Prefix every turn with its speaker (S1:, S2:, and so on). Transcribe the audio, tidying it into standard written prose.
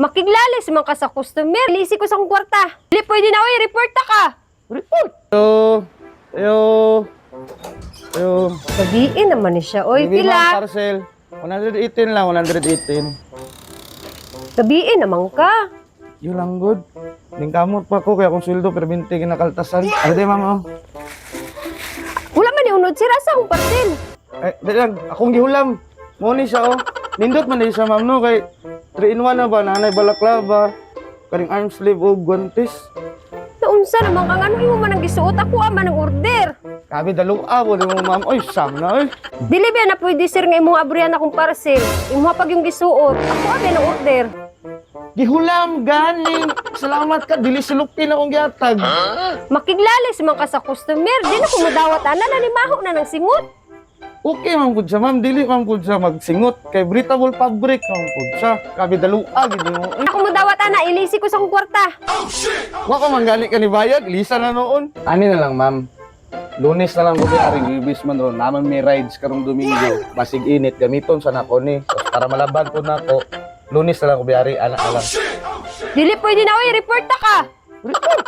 S1: Makiglalis man ka sa customer. Lisi ko sa kong kwarta. Dili pwede na, oy, report ta ka.
S2: Report! Ayo!
S1: Gabiin naman ni siya, oy,
S2: Sige, ma'am,
S1: pila.
S2: parcel. 118 lang, 118.
S1: Gabiin naman ka.
S2: Yun lang, good. Ningkamot pa ko, kaya kung sweldo, pero 20 kinakaltasan. Ano di, ma'am, oh?
S1: Wala man ni unod sira sa akong parcel.
S2: Ay, di lang, akong gihulam. Muni siya, oh. Nindot man din siya, ma'am, no? Kay 3-in-1 na ba? Nanay balaklava, karing arm sleeve o guantes.
S1: Naunsa naman kang ano imo man ang gisuot, ako man ang order.
S2: Kabi, dalawa po, di mo, ma'am. Oy, sam na, oy.
S1: Dili ba na pwede sir nga imong abrihan akong parcel. Imuha pag yung gisuot, ako abi ang order.
S2: Gihulam, ganing. Salamat ka, dili silupin akong gihatag.
S1: Makiglalis man ka sa customer, di na ko madawat ana nanimaho na ng singot.
S2: Okay, ma'am, good siya, ma'am. Dili, ma'am, good siya magsingot. Kay breathable fabric, ma'am, good siya. Kabi, dalawa, gini mo. Ay,
S1: Ako madawat ana, ilisi ko sa akong kwarta.
S2: waka manggali ka ni Bayag, lisa na noon. Ani na lang, ma'am. Lunes na lang ko aring ibis man ron. Naman may rides karong Domingo. Basig init, gamiton sa nako ni. Tapos para malaban ko nako, Lunes na lang ko biyari, anak alam.
S1: Dili pwede na, oy, report ta ka.
S2: Report!